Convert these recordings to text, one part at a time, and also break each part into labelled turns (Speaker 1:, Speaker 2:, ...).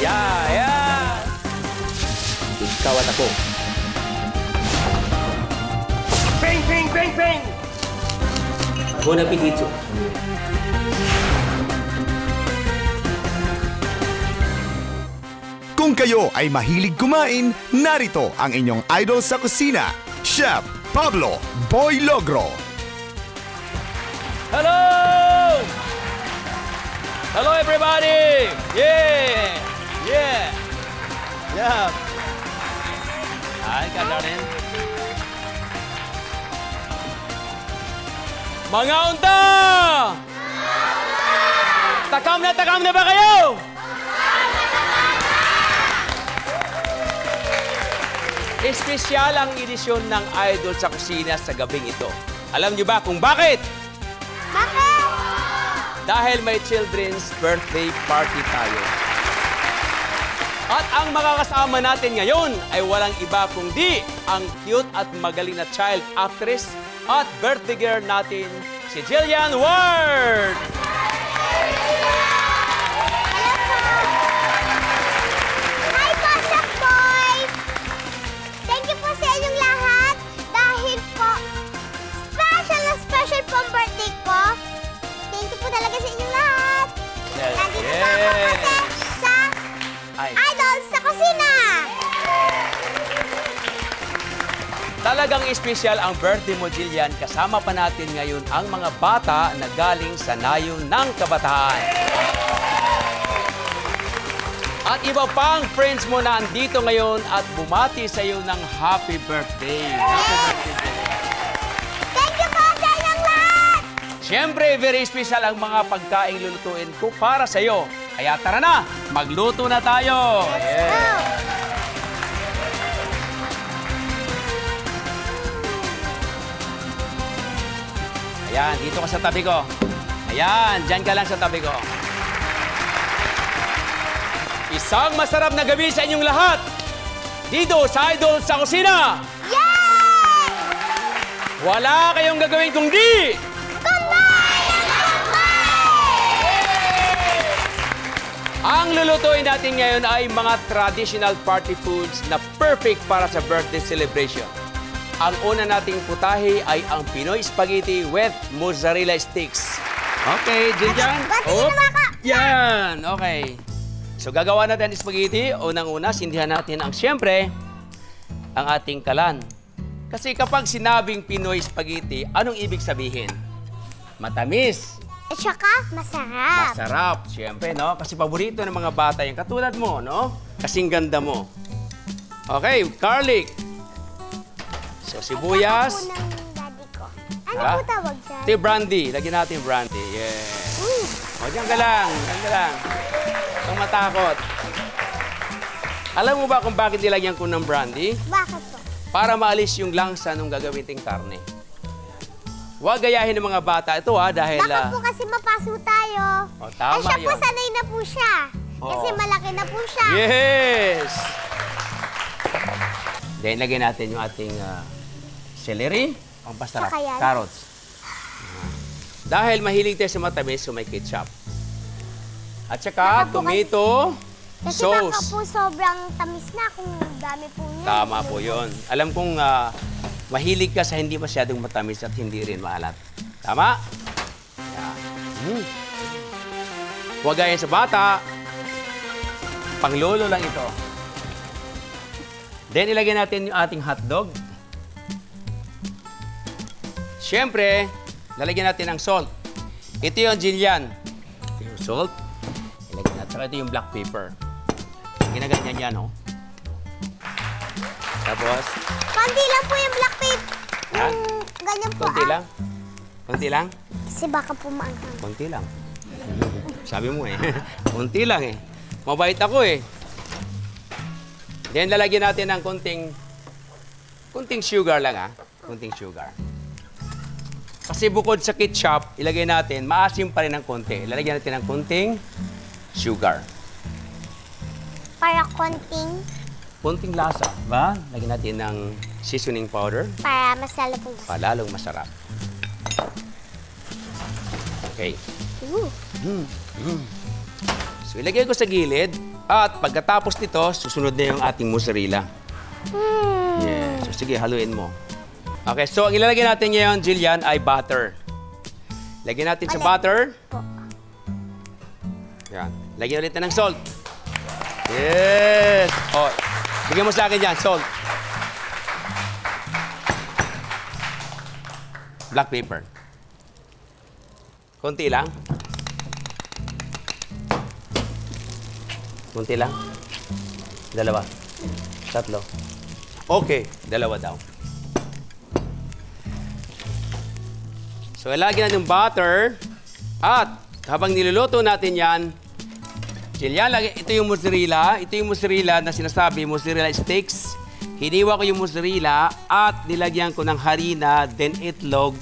Speaker 1: Yeah! Ikaw at ako.
Speaker 2: Ping, ping, ping, ping!
Speaker 1: Bon appetito.
Speaker 3: Kung kayo ay mahilig kumain, narito ang inyong idol sa kusina, Chef Pablo Boy Logro.
Speaker 1: Hello! Hello, everybody! Yeah! Yeah! Yeah! Hi, Kadarin. Mga unta! Takam na ba kayo? Espesyal ang edisyon ng Idol sa Kusina sa gabing ito. Alam niyo ba kung bakit?
Speaker 4: Bakit?
Speaker 1: Dahil may children's birthday party tayo. At ang makakasama natin ngayon ay walang iba kundi ang cute at magaling na child actress at birthday girl natin, si Jillian Ward!
Speaker 4: Hi po, Chef Boy! Thank you po sa inyong lahat dahil po special po ang birthday ko. Thank you po talaga sa inyong lahat.
Speaker 1: Yes.
Speaker 4: Nandito po ako kasi sa Idol sa Kusina.
Speaker 1: Talagang espesyal ang birthday mo, Jillian. Kasama pa natin ngayon ang mga bata na galing sa nayon ng kabataan. At iba pang friends mo na andito ngayon at bumati sa iyo ng happy birthday. Happy birthday, Jillian.
Speaker 4: Thank you po sa inyong lahat.
Speaker 1: Siyempre, very special ang mga pagkaing lulutuin ko para sa iyo. Kaya tara na, magluto na tayo. Yeah. Ayan, dito ka sa tabi ko. Ayan, dyan ka lang sa tabi ko. Isang masarap na gabi sa inyong lahat. Dito sa Idol sa Kusina.
Speaker 4: Yay!
Speaker 1: Wala kayong gagawin kundi ang lulutuin natin ngayon ay mga traditional party foods na perfect para sa birthday celebration. Ang una nating putahe ay ang Pinoy spaghetti with mozzarella sticks. Okay, Jillian. Yan, okay. So gagawa natin ang spaghetti. Unang-una, sindihan natin siyempre, ang ating kalan. Kasi kapag sinabing Pinoy spaghetti, anong ibig sabihin? Matamis.
Speaker 4: At saka, masarap.
Speaker 1: Masarap, siyempre, no? Kasi paborito ng mga bata yan. Katulad mo, no? Kasing ganda mo. Okay, garlic. So, sibuyas.
Speaker 4: At saka po ng daddy ko. Ano
Speaker 1: Ha?
Speaker 4: po tawag dyan?
Speaker 1: Ito yung brandy. Lagyan natin yung brandy. Yeah. O, dyan ka lang. Dyan ka lang. Huwag matakot. Alam mo ba kung bakit nilagyan ko ng brandy?
Speaker 4: Bakit po?
Speaker 1: Para maalis yung langsa nung gagawin ting karne. Huwag gayahin ng mga bata ito, ha, dahil...
Speaker 4: Bakit po kasi mapaso tayo?
Speaker 1: Oh, tama
Speaker 4: siya po
Speaker 1: yun.
Speaker 4: sanay na po siya. Kasi
Speaker 1: Oo.
Speaker 4: malaki na po siya.
Speaker 1: Yes! Then, lagyan natin yung ating celery. Ang pasarap.
Speaker 4: Saka yan.
Speaker 1: Carrots. Dahil mahilig tayo sa matamis, so may ketchup. At saka,
Speaker 4: Baka po
Speaker 1: tomato
Speaker 4: Kasi baka
Speaker 1: sauce.
Speaker 4: po sobrang tamis na kung dami po niya.
Speaker 1: Tama po yun. Alam kong mahilig ka sa hindi masyadong matamis at hindi rin maalat. Tama? Yeah. Huwag gaya sa bata. Panglolo lang ito. Then, ilagay natin yung ating hotdog. Siyempre, lalagyan natin ng salt. Ito yung Jillian. Ito yung salt. Ilagay natin. Saka ito yung black pepper. Ginaganyan yan, oh. Tapos,
Speaker 4: Konti lang po yung black pepper.
Speaker 1: Ha?
Speaker 4: Yung ganyan po.
Speaker 1: konti lang. Konti lang.
Speaker 4: Kasi baka po maanghang.
Speaker 1: Konti lang. Sabi mo eh. Konti lang eh. Mabait ako eh. Then, lalagyan natin ng konting sugar lang, ha? Konting sugar. Kasi bukod sa ketchup, ilagay natin, maasim pa rin ng konti. Lalagyan natin ng konting sugar.
Speaker 4: Para konting,
Speaker 1: Konting lasa, ba? Lagyan natin ng seasoning powder.
Speaker 4: para mas lalo po.
Speaker 1: Palalong masarap. Okay. So, ilagay ko sa gilid. At pagkatapos nito, susunod na yung ating mozzarella. Yes. So, sige, haluin mo. Okay, so ang ilalagay natin ngayon, Jillian, ay butter. Lagyan natin sa butter. Yan. Lagyan ulit na ng salt. Yes! Oh, bigyan mo sa akin dyan, salt. Black pepper. Konti lang. Konti lang. Dalawa. Tatlo. Okay, dalawa daw. So, ilagyan natin yung butter. At habang niluluto natin yan, Jillian, ito yung mozzarella. Ito yung mozzarella na sinasabi, mozzarella sticks. Hiniwa ko yung mozzarella at nilagyan ko ng harina, then itlog,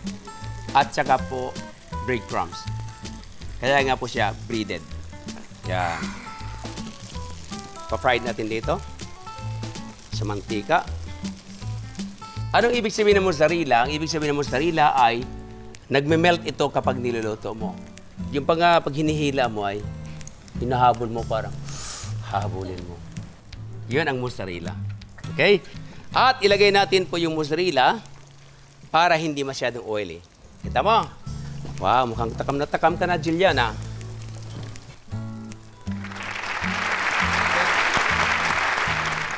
Speaker 1: at saka po breadcrumbs. Kaya nga po siya breaded. Yan. Pa-fried natin dito sa mantika. Anong ibig sabihin ng mozzarella? Ang ibig sabihin ng mozzarella ay nagme-melt ito kapag niluluto mo. Yung pag hinihila mo ay hinahabol mo, parang habulin mo. Yun ang mozzarella. Okay? At ilagay natin po yung mozzarella para hindi masyadong oily. Kita mo? Wow, mukhang takam na takam ka na, Jillian, ha?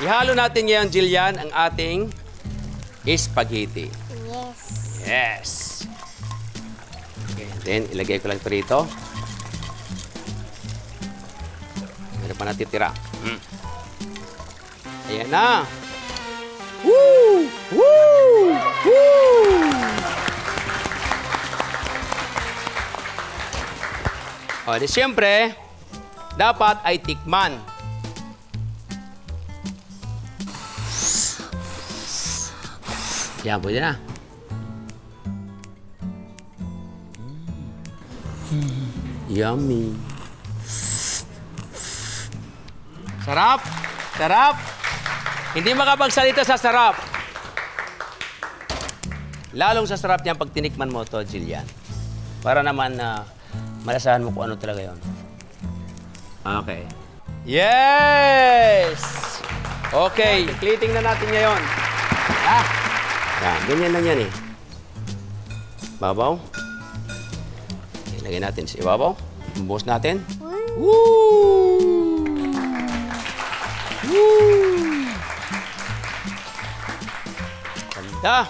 Speaker 1: Ihalo natin ngayon, Jillian, ang ating spaghetti.
Speaker 4: Yes.
Speaker 1: Yes. Okay, then ilagay ko lang ito rito. Meron pa natitira. Ayan na. Woo! Woo! Woo! O, di siyempre, dapat ay tikman. Yan, pwede na. Yummy. Sarap! Sarap! Hindi makapagsalita sa sarap. Lalong sa sarap niyan pag tinikman mo to, Jillian. Para naman na malasahan mo kung ano talaga yon. Okay. Yes! Okay, kliting na natin ngayon. Yan, ganyan lang yan eh. Babaw. Ilagay natin sa ibabaw. Buhos natin. Woo! Woo! Ganda!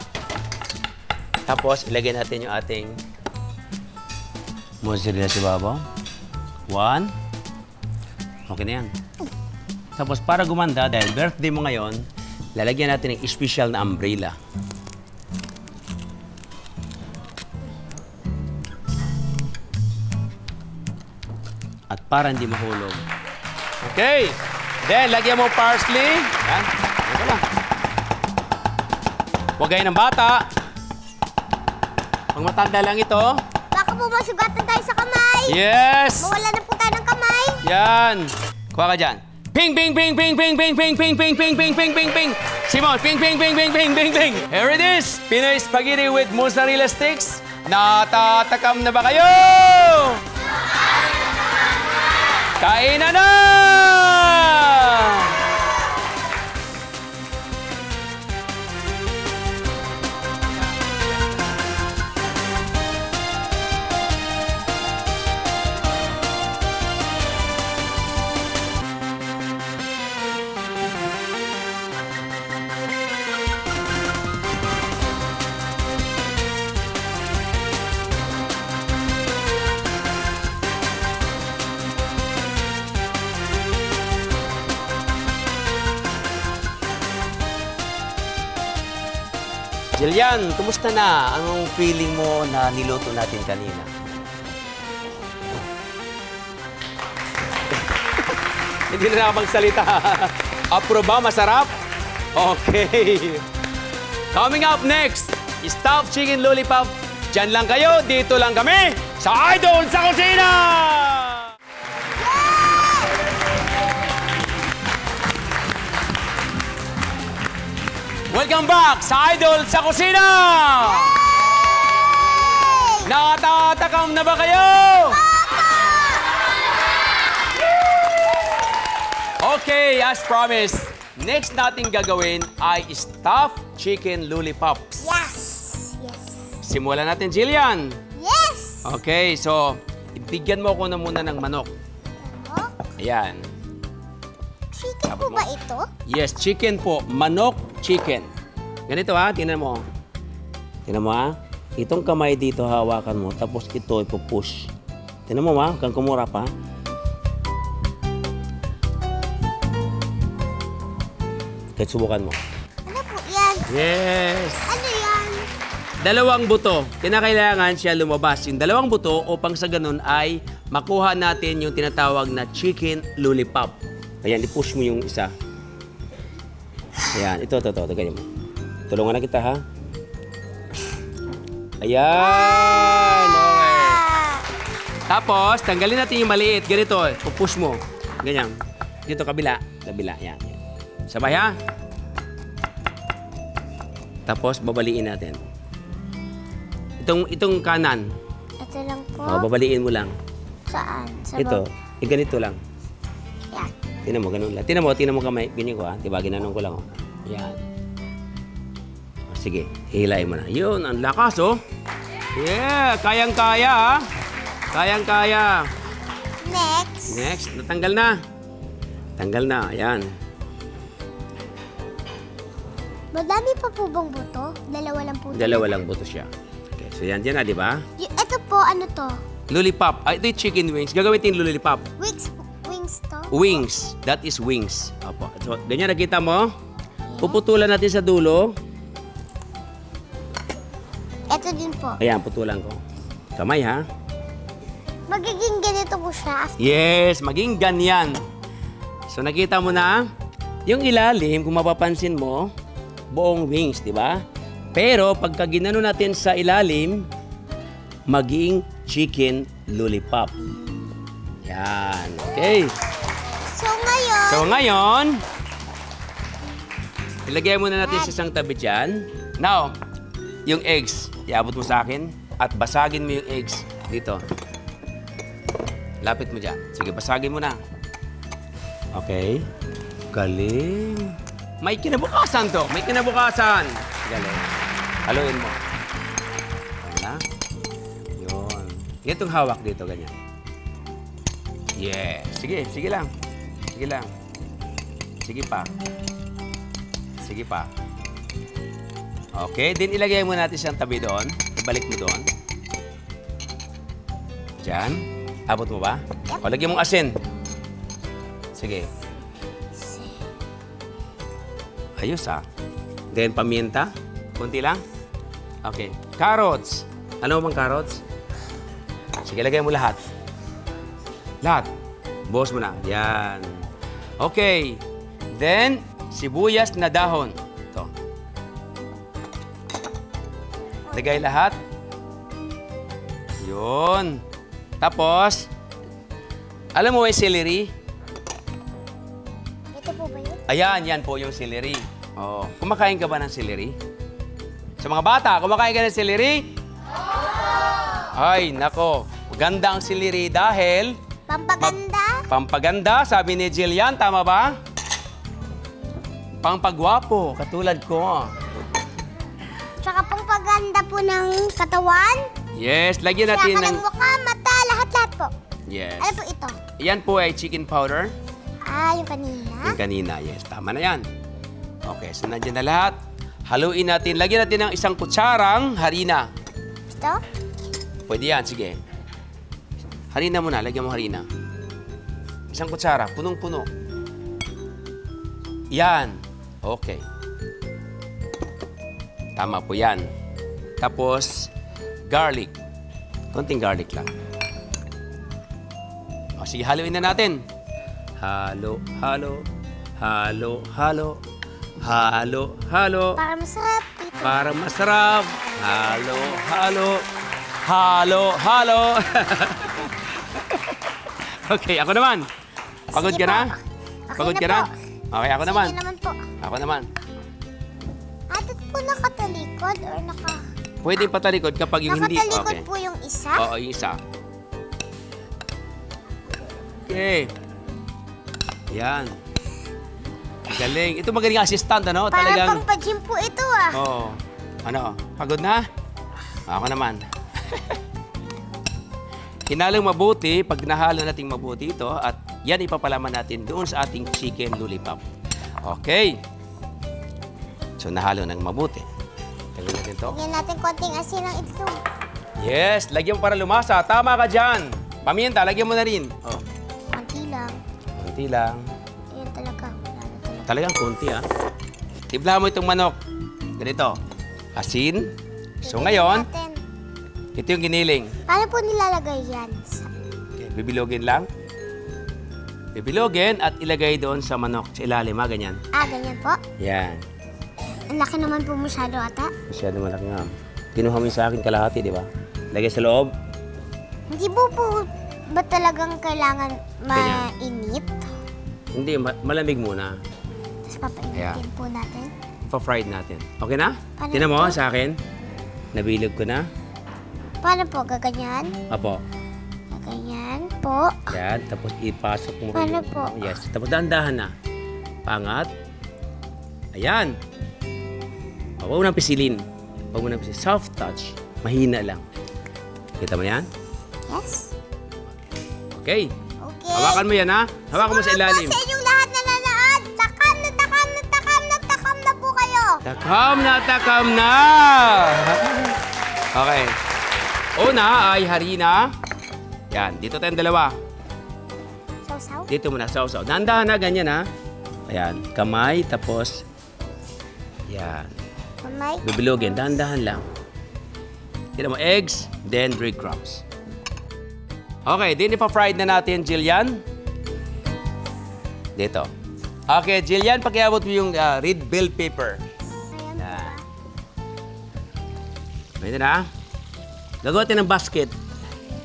Speaker 1: Tapos, ilagay natin yung ating mozzarella sa ibabaw. 1. Okay na yan. Tapos, para gumanda, dahil birthday mo ngayon, lalagyan natin ng special na umbrella. At para hindi mahulog. Okay. Then, lagyan mo parsley. Yan. Ito lang. Huwag gaya ng bata. Pag matanda lang ito.
Speaker 4: Baka po masugatan tayo sa kamay.
Speaker 1: Yes!
Speaker 4: Mawala na po tayo ng kamay.
Speaker 1: Yan. Kuha ka dyan. Ping, ping, ping, ping, ping, ping, ping, ping, ping, ping, ping, ping, ping, ping. Simon, ping, ping, ping, ping, ping, ping, ping. Here it is. Pinoy spaghetti with mozzarella sticks. Natatakam na ba kayo? Kainan na! Jillian, kumusta na? Anong feeling mo na niluto natin kanina? Hindi na nakapagsalita. Approve ba? Masarap? Okay. Coming up next, Stuffed Chicken Lollipop. Diyan lang kayo, dito lang kami sa Idol sa Kusina! Welcome back sa Idol sa Kusina! Nakatatakam na ba kayo? as promised, next natin gagawin ay stuffed chicken lollipops.
Speaker 4: Yes. Yes.
Speaker 1: Simulan natin, Jillian.
Speaker 4: Yes.
Speaker 1: Okay, so, ibigyan mo ako na muna ng manok.
Speaker 4: Oh,
Speaker 1: Ayan.
Speaker 4: chicken po ba ito?
Speaker 1: Yes, chicken po. Manok, chicken. Ganito ha, tingnan mo. Tingnan mo ha. Itong kamay dito hawakan mo, tapos ito ipupush. Tingnan mo ha, kang kumura pa. Kahit subukan mo.
Speaker 4: Ano po yan?
Speaker 1: Yes!
Speaker 4: Ano yan?
Speaker 1: Dalawang buto. Kinakailangan siya lumabas. Yung dalawang buto upang sa ganun ay makuha natin yung tinatawag na chicken lollipop. Ayan, i-push mo yung isa. Ayan, ito. Ganyan mo. Tulungan na kita, ha? Ayan! Okay. Tapos, tanggalin natin yung maliit. Ganito, push mo. Ganyan. Dito, kabila. Yan. Sabay, ha? Tapos, babaliin natin. Itong kanan.
Speaker 4: Ito lang po.
Speaker 1: Babaliin mo lang.
Speaker 4: Saan? Sa
Speaker 1: Ito. Ganito lang.
Speaker 4: Yan.
Speaker 1: Tinan mo, ganun lang. Tinan mo kamay. Ganyan ko, ha? Diba, ginanong ko lang, oh. Yan. O, sige, hilahin mo na. Yun, ang lakas, oh. Yeah, kayang-kaya, ha? Kayang-kaya. Next, natanggal na. Tanggal na, ayan.
Speaker 4: Madami pa po bang buto? Dalawa lang po.
Speaker 1: Dalawa lang buto siya. Okay, so yan dyan na, di ba?
Speaker 4: Ito po, ano to?
Speaker 1: Lollipop. Ito yung chicken wings. Gagawin natin yung lollipop.
Speaker 4: Wings to?
Speaker 1: Wings. That is wings. Opo. So, ganyan nakita mo? Puputulan natin sa dulo.
Speaker 4: Ito din po.
Speaker 1: Ayan, putulan ko. Kamay, ha?
Speaker 4: Magiging ganito po siya.
Speaker 1: Yes, maging ganyan. So, nakita mo na? Yung ilalim, kung mapapansin mo, buong wings, di ba? Pero, pagka ginano natin sa ilalim, maging chicken lollipop. Yan. Okay. So, ngayon, ilagay muna natin sa isang tabi dyan. Now, yung eggs, iabot mo sa akin at basagin mo yung eggs dito. Lapit mo dyan. Sige, basagin mo na. Okay. Galing. May kinabukasan to. May kinabukasan. Galing. Haluin mo. Wala. Yun. Itong hawak dito, ganyan. Yeah. Sige, sige lang. Sige lang. Sige pa. Sige pa. Okay, din ilagay mo natin siyang tabi doon. Ibalik mo doon. Diyan. Abot mo ba? O, lagyan mong asin. Sige. Ayos, ah. Then, paminta. Kunti lang. Okay. Carrots. Ano bang carrots? Sige, lagay mo lahat. Lahat. Buhos mo na. Yan. Okay. Then, sibuyas na dahon. Ito. Lagay lahat. Yun. Tapos, alam mo yung celery?
Speaker 4: Ito po ba yun?
Speaker 1: Ayan, yan po yung celery. Oh, kumakain ka ba ng celery? Sa mga bata, kumakain ka ng celery? Ay, nako. Maganda ang celery dahil...
Speaker 4: Pampaganda?
Speaker 1: Pampaganda, sabi ni Jillian, tama ba? Pampagwapo, katulad ko.
Speaker 4: Tsaka pampaganda po ng katawan?
Speaker 1: Yes, lagyan natin
Speaker 4: Tsaka
Speaker 1: ng...
Speaker 4: ng mukha, mata, lahat-lahat po.
Speaker 1: Yes.
Speaker 4: Ano po ito?
Speaker 1: Yan po ay chicken powder.
Speaker 4: Ah, yung kanina?
Speaker 1: Yung kanina, yes. Tama na yan. Okay, so nandiyan na lahat. Haluin natin. Lagyan natin ng isang kutsarang harina.
Speaker 4: Ito?
Speaker 1: Pwede yan, sige. Harina muna, lagyan mo harina. Isang kutsara, punong-puno. Yan. Okay. Tama po yan. Tapos, garlic. Konting garlic lang. O, sige, haluin na natin. Halo, halo, halo, halo, halo, halo.
Speaker 4: Para masarap ito.
Speaker 1: Para masarap. Halo, halo, halo, halo. Okay, ako naman. Pagod
Speaker 4: Sige
Speaker 1: ka na?
Speaker 4: po. Okay
Speaker 1: Pagod
Speaker 4: na
Speaker 1: ka na?
Speaker 4: po.
Speaker 1: Okay, ako naman.
Speaker 4: Sige naman po.
Speaker 1: Ako naman.
Speaker 4: Atot po nakatalikod or naka...
Speaker 1: Pwede patalikod kapag yung hindi...
Speaker 4: Nakatalikod
Speaker 1: Okay.
Speaker 4: po yung isa?
Speaker 1: Oo, yung isa. Okay. Yan. Galing. Ito magaling assistant, ano?
Speaker 4: Parang pang pa-gym po ito ah.
Speaker 1: Oo. Ano? Pagod na? Ako naman. Hinalong mabuti, pag nahalo natin mabuti ito, at yan ipapalaman natin doon sa ating chicken lollipop. Okay. So, nahalo ng mabuti. Lagyan natin ito.
Speaker 4: Lagyan natin konting asin ng itlog.
Speaker 1: Yes, lagyan mo para lumasa. Tama ka dyan. Paminta, lagyan mo na rin. Oh.
Speaker 4: Konti lang.
Speaker 1: Konti lang.
Speaker 4: Ayan talaga. Wala na talaga.
Speaker 1: Talagang konti, ha? Tiplahan mo itong manok. Ganito. Asin. So, ngayon,
Speaker 4: Natin.
Speaker 1: ito yung giniling.
Speaker 4: Paano po nilalagay yan?
Speaker 1: Okay, bibilogin lang. Bibilogin at ilagay doon sa manok. Sa ilalim, ha? Ganyan.
Speaker 4: Ah, ganyan po.
Speaker 1: Yan.
Speaker 4: Ang laki naman po masyado ata.
Speaker 1: Masyado malaki nga. Kinuha mo yung sa akin kalahati, di ba? Lagay sa loob.
Speaker 4: Hindi po ba talagang kailangan mainit?
Speaker 1: Hindi, malamig muna.
Speaker 4: Tapos papainitin po natin.
Speaker 1: Pa-fried natin. Okay na?
Speaker 4: Paano
Speaker 1: Tinan mo
Speaker 4: ito?
Speaker 1: sa akin. Nabilog ko na.
Speaker 4: Paano po? Gaganyan?
Speaker 1: Apo.
Speaker 4: Gaganyan po.
Speaker 1: Yan. Tapos ipasok mo.
Speaker 4: Paano po?
Speaker 1: Yes. Tapos dahan-dahan na. Pangat. Ayan. Huwag mo nang pisilin. Huwag mo nang pisilin. Soft touch. Mahina lang. Kita mo yan?
Speaker 4: Yes.
Speaker 1: Okay.
Speaker 4: Okay.
Speaker 1: Hawakan mo yan, ha? Hawakan mo sa ilalim.
Speaker 4: Sa inyong lahat na nanonood, takam na takam na takam na takam na po kayo.
Speaker 1: Takam na, takam na! Okay. Una ay harina. Yan. Dito tayong dalawa.
Speaker 4: Sausaw?
Speaker 1: Dito muna, sausaw. Dahan-dahan na, ganyan, ha? Ayan. Kamay, tapos... Yan.
Speaker 4: Kamay?
Speaker 1: Bibilogin. Dahan-dahan lang. Tignan mo, eggs, then breadcrumbs. Okay, din ipa-fried na natin, Jillian. Dito. Okay, Jillian, pakiabot mo yung red bell pepper.
Speaker 4: Ayan.
Speaker 1: Yan. Ito na. Gagawa natin ng basket.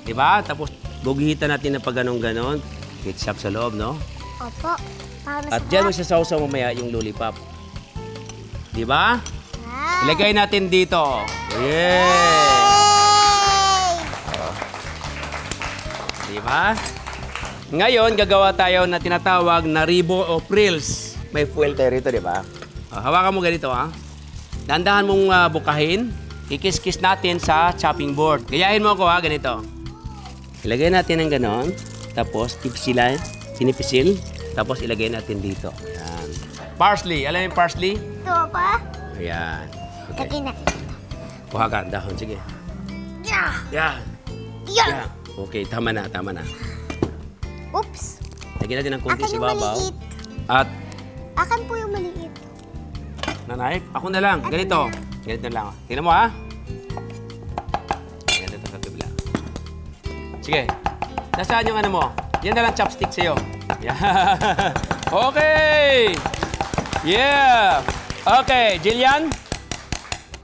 Speaker 1: Diba? Tapos, bugihitan natin na pag ganon-ganon. Ketchup sa loob, no?
Speaker 4: Opo. Para
Speaker 1: At
Speaker 4: masarap.
Speaker 1: dyan mo sasawsaw mamaya yung lollipop. Diba?
Speaker 4: Ah.
Speaker 1: Ilagay natin dito. Yeah!
Speaker 4: Yay!
Speaker 1: Diba? Ngayon, gagawa tayo na tinatawag na ribo o frills. May fuel tayo rito, diba? Hawakan mo ganito, ha? Dandahan mong bukahin. Ikis-kis natin sa chopping board. Gayahin mo ako, ha? Ganito. Ilagay natin ng ganon. Tapos, pinipisil. Tapos, ilagay natin dito. Ayan. Parsley. Alam mo yung parsley?
Speaker 4: Ito pa?
Speaker 1: Ayan. Okay.
Speaker 4: Lagyan natin ito.
Speaker 1: Kuha ka, dahon. Sige.
Speaker 4: Yeah!
Speaker 1: Yan.
Speaker 4: Yan!
Speaker 1: Yan. Okay, tama na, tama na.
Speaker 4: Oops!
Speaker 1: Lagyan natin ng konti
Speaker 4: Akin
Speaker 1: sa
Speaker 4: yung
Speaker 1: babaw.
Speaker 4: maliit.
Speaker 1: At,
Speaker 4: Akin po yung maliit.
Speaker 1: nanay, ako na lang. Ganito. Ganito lang. Tingnan mo, ha? Ganito sa kabila. Sige. Nasaan yung ano mo? Yan na lang chopstick sa'yo. Yan. Okay! Yeah! Okay, Jillian?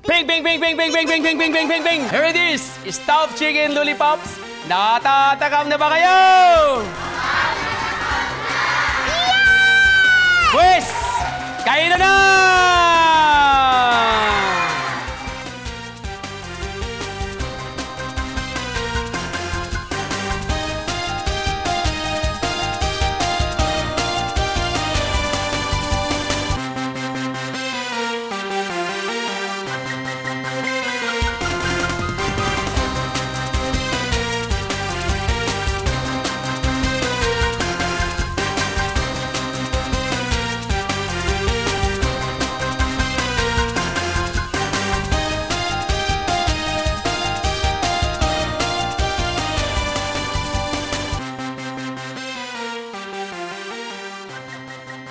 Speaker 1: Ping, ping, ping, ping, ping, ping, ping, ping, ping, ping, ping, ping. Here it is. Stuffed chicken lollipops. Natatakam na ba kayo? Pwes! Kain na!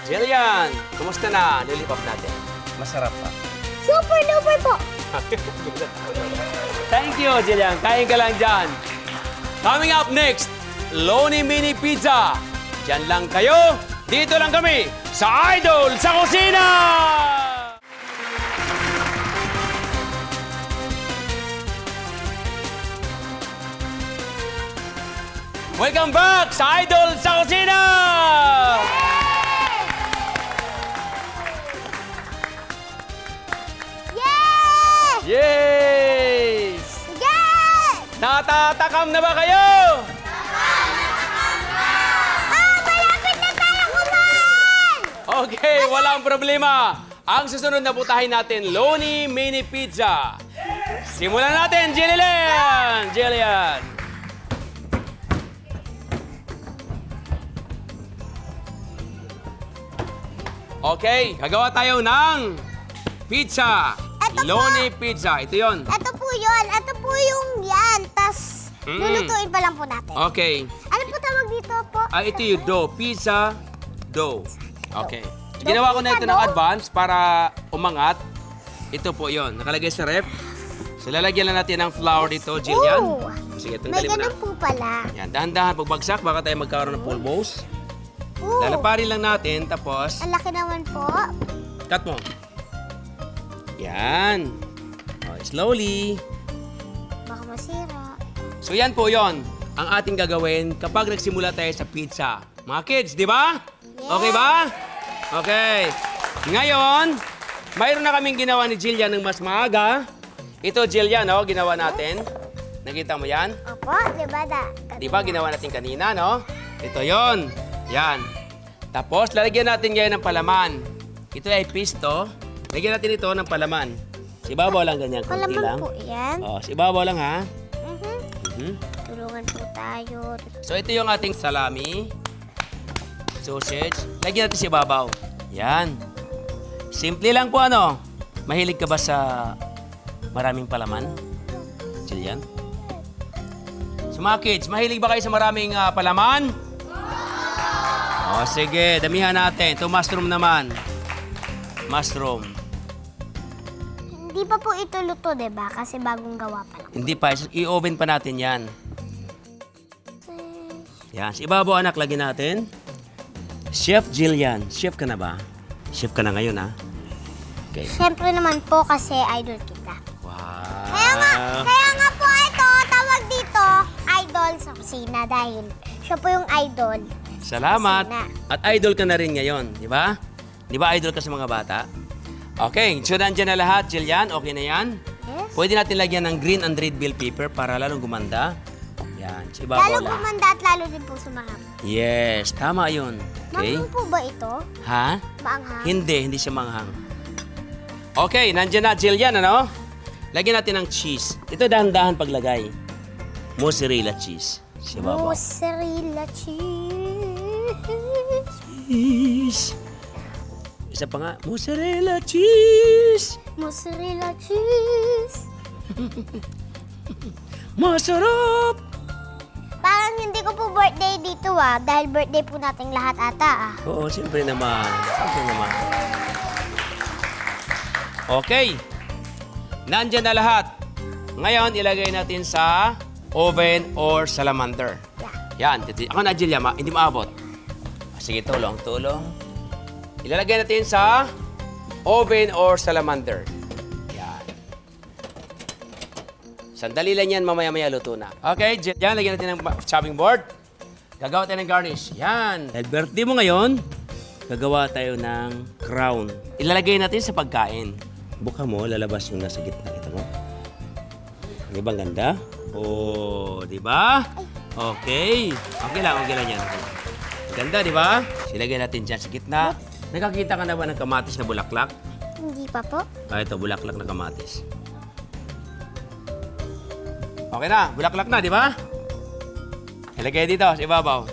Speaker 1: Jillian, kumusta na lollipop natin? Masarap pa.
Speaker 4: Super duper po!
Speaker 1: Thank you, Jillian. Kain ka lang dyan. Coming up next, Loni Mini Pizza. Diyan lang kayo. Dito lang kami sa Idol sa Kusina! Welcome back sa Idol sa Kusina!
Speaker 4: Yay!
Speaker 1: Yes!
Speaker 4: Yay!
Speaker 1: Natatakam na ba kayo?
Speaker 4: Ah, malapit na tayo kumain!
Speaker 1: Okay, walang problema. Ang susunod na putahin natin, Loni Mini Pizza. Simulan natin, Jillian! Jillian! Okay, gagawa tayo ng pizza.
Speaker 4: Eto po.
Speaker 1: Loni Pizza. Ito yon.
Speaker 4: Ito po yun. Ito po yung yan. Tapos, lulutuin pa lang po natin.
Speaker 1: Okay.
Speaker 4: Ano po tawag dito po?
Speaker 1: Ito yung dough. Pizza dough. Okay.
Speaker 4: Dough
Speaker 1: Ginawa ko na ito
Speaker 4: pizza
Speaker 1: ng
Speaker 4: dough?
Speaker 1: advance para umangat. Ito po yon. Nakalagay sa ref. So, lalagyan lang natin ng flour dito, Jillian.
Speaker 4: Ooh.
Speaker 1: Sige,
Speaker 4: May
Speaker 1: tanggalin mo na.
Speaker 4: ganun po pala.
Speaker 1: Yan, dahan-dahan. Pagbagsak, baka tayo magkaroon ng pulbos.
Speaker 4: Ooh.
Speaker 1: Lalaparin lang natin, tapos
Speaker 4: Ang laki naman po.
Speaker 1: cut mo. Yan. Oh, slowly.
Speaker 4: Baka masira.
Speaker 1: So yan po yon ang ating gagawin kapag nagsimula tayo sa pizza. Mga kids, di ba? Okay ba? Okay. Ngayon, mayroon na kaming ginawa ni Jillian ng mas maaga. Ito, Jillian, no? Ginawa natin. Nakita mo yan?
Speaker 4: Opo, di ba da?
Speaker 1: Di ba ginawa natin kanina, no? Ito yon. Yan. Tapos, lalagyan natin ngayon ng palaman. Ito ay pisto. Lagyan natin ito ng palaman. Si ibabaw lang ganyan, konti
Speaker 4: Palaman
Speaker 1: lang.
Speaker 4: po yan.
Speaker 1: Oh, si ibabaw lang, ha?
Speaker 4: Mhm. Tulungan po tayo.
Speaker 1: So, ito yung ating salami. Sausage. Lagyan natin si ibabaw. Yan. Simple lang po, ano? Mahilig ka ba sa maraming palaman? Jillian? So, mga kids, mahilig ba kayo sa maraming palaman? O, sige. Damihan natin. Ito, mushroom naman. Mushroom.
Speaker 4: Hindi pa po ito luto, di ba? Kasi bagong gawa pa lang.
Speaker 1: Hindi pa. I-oven pa natin yan. Yan. Si ibabaw, anak, lagyan natin. Chef Jillian. Chef ka na ba? Chef ka na ngayon, ha? Okay.
Speaker 4: Siyempre naman po kasi idol kita.
Speaker 1: Wow.
Speaker 4: Kaya nga po ito, tawag dito, idol sa kusina dahil siya po yung idol.
Speaker 1: Salamat.
Speaker 4: Kusina.
Speaker 1: At idol ka na rin ngayon, di ba? Di ba idol ka sa mga bata? Okay, so nandiyan na lahat, Jillian. Okay na yan?
Speaker 4: Yes.
Speaker 1: Pwede natin lagyan ng green and red bell pepper para lalong gumanda. Yan, sa ibabaw
Speaker 4: Lalo
Speaker 1: lang.
Speaker 4: gumanda at lalo din po sumahap.
Speaker 1: Yes, tama yun. Okay?
Speaker 4: Manghang po ba ito?
Speaker 1: Ha?
Speaker 4: Maanghang?
Speaker 1: Hindi siya manghang. Okay, nandiyan na, Jillian, ano? Lagyan natin ng cheese. Ito dahan-dahan paglagay. Mozzarella cheese. Sa ibabaw.
Speaker 4: Mozzarella cheese.
Speaker 1: Cheese. Isa pa nga, mozzarella cheese.
Speaker 4: Mozzarella cheese.
Speaker 1: Masarap!
Speaker 4: Parang hindi ko po birthday dito dahil birthday po nating lahat ata
Speaker 1: Oo, siyempre naman. Siyempre naman. Okay. Nandyan na lahat. Ngayon, ilagay natin sa oven or salamander.
Speaker 4: Yeah.
Speaker 1: Yan. Ako na, Jillian, hindi maabot. Sige, tulong. Ilalagay natin sa oven or salamander. Yan. Sandali lang yan, mamaya-maya luto na. Okay, Jillian, lagyan natin ng chopping board. Gagawa tayo ng garnish. Yan. Dahil birthday mo ngayon, gagawa tayo ng crown. Ilalagay natin sa pagkain. Buka mo, lalabas yung nasa gitna. Kita mo? Di ba ang ganda? Oh, di ba? Okay. Okay lang yan. Ganda, di ba? Silagay natin dyan sa gitna. Nakakita ka na ba ng kamatis na bulaklak?
Speaker 4: Hindi pa po.
Speaker 1: Ito, bulaklak na kamatis. Okay na, bulaklak na, di ba? Ilagay dito, sa ibabaw.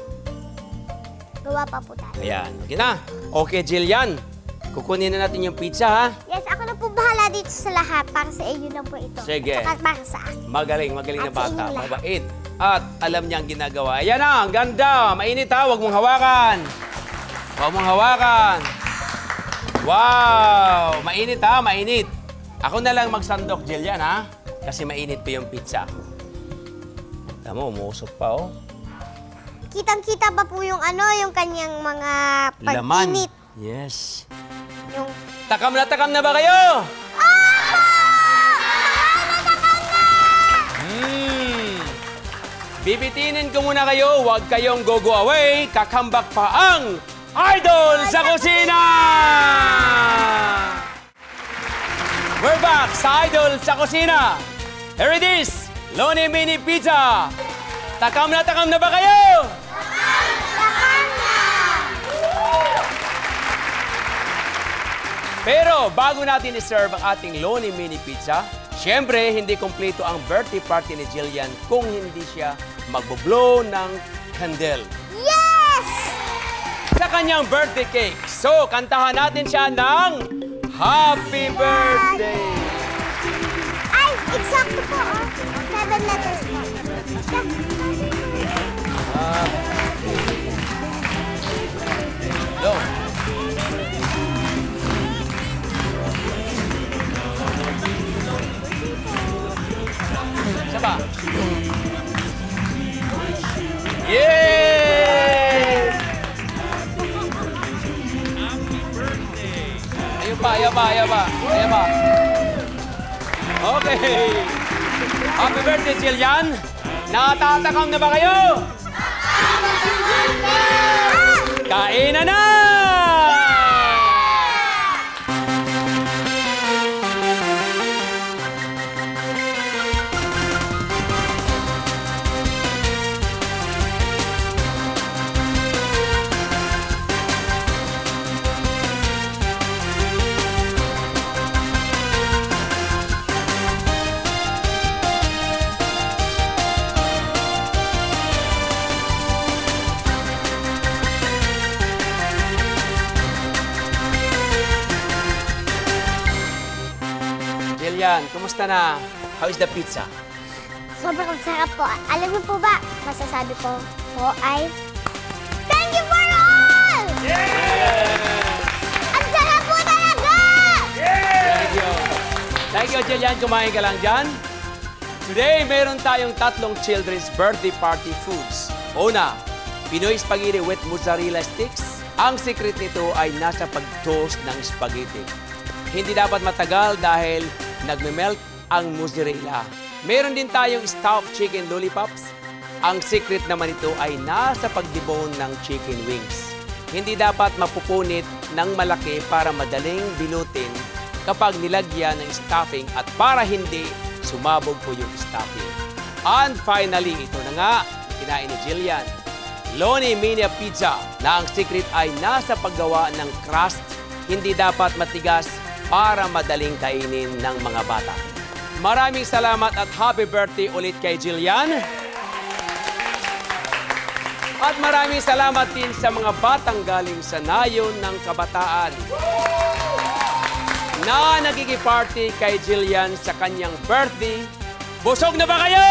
Speaker 4: Gawa pa po tayo.
Speaker 1: Ayan, okay na. Okay, Jillian. Kukunin na natin yung pizza, ha?
Speaker 4: Yes, ako na po bahala dito sa lahat. Para sa iyo lang po ito.
Speaker 1: Sige.
Speaker 4: Saka para sa akin.
Speaker 1: Magaling na
Speaker 4: At sa
Speaker 1: bata.
Speaker 4: inyo lahat.
Speaker 1: Mabait. At alam niya ang ginagawa. Ayan na, ang ganda. Mainit, ha? Huwag mong hawakan. Huwag mong hawakan. Wow! Mainit, ha? Mainit. Ako na lang magsandok, Jillian, ha? Kasi mainit pa yung pizza. Tama, umusok pa, oh.
Speaker 4: Kitang-kita ba po yung yung kanyang mga
Speaker 1: Laman.
Speaker 4: pag-init?
Speaker 1: Yes.
Speaker 4: Yung...
Speaker 1: Takam na ba kayo? Bibitinin ko muna kayo, huwag kayong go away. Kakambak pa ang Idol sa Kusina! We're back sa Idol sa Kusina. Here it is, Loni Mini Pizza. Takam na ba kayo? Takam na! Pero bago natin i-serve ang ating Lonely Mini Pizza, syempre hindi kumpleto ang birthday party ni Jillian kung hindi siya magbo-blow ng candle
Speaker 4: Yes!
Speaker 1: sa kanyang birthday cake. So, kantahan natin siya ng Happy Birthday!
Speaker 4: Ay, eksakto po. 7 letters po.
Speaker 1: Blow. Isa pa. Yes! Ayun pa, ayun pa, ayun pa. Ayun pa. Okay. Happy birthday, Jillian. Natatakam na ba kayo? Kainan na! Jillian, kumusta na? How is the pizza?
Speaker 4: Sobrang sarap po. Alam niyo po ba, masasabi ko po ay, thank you for all! Ang sarap po talaga!
Speaker 1: Thank you. Thank you, Jillian. Kumain ka lang dyan. Today, meron tayong tatlong children's birthday party foods. Una, Pinoy spaghetti with mozzarella sticks. Ang secret nito ay nasa pag-toast ng spaghetti. Hindi dapat matagal dahil nagme-melt ang mozzarella. Meron din tayong stuffed chicken lollipops. Ang secret naman ito ay nasa pagdibon ng chicken wings. Hindi dapat mapupunit ng malaki para madaling bilutin kapag nilagyan ng stuffing at para hindi sumabog po yung stuffing. And finally, ito na nga, kinain ni Jillian. Lonely Mini Pizza na ang secret ay nasa paggawa ng crust. Hindi dapat matigas para madaling kainin ng mga bata. Maraming salamat at happy birthday ulit kay Jillian. At maraming salamat din sa mga batang galing sa nayon ng kabataan na nagigiparty kay Jillian sa kanyang birthday. Busog na ba kayo?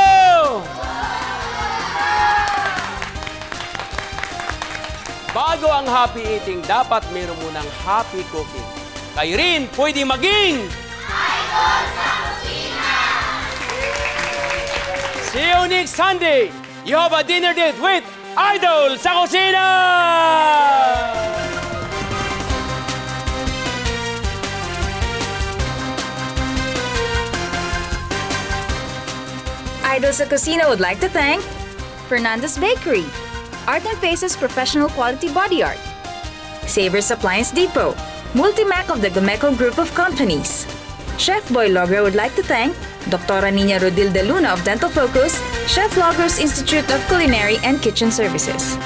Speaker 1: Bago ang happy eating, dapat meron munang happy cooking. Kayo rin pwede maging Idol sa Kusina! See you next Sunday! You have a dinner date with Idol sa Kusina!
Speaker 5: Idol sa Kusina would like to thank Fernandez Bakery, Art and Faces Professional Quality Body Art, Savers Appliance Depot, Multimac of the Gomeco Group of Companies. Chef Boy Logro would like to thank Dr. Nina Rodil de Luna of Dental Focus, Chef Logros Institute of Culinary and Kitchen Services.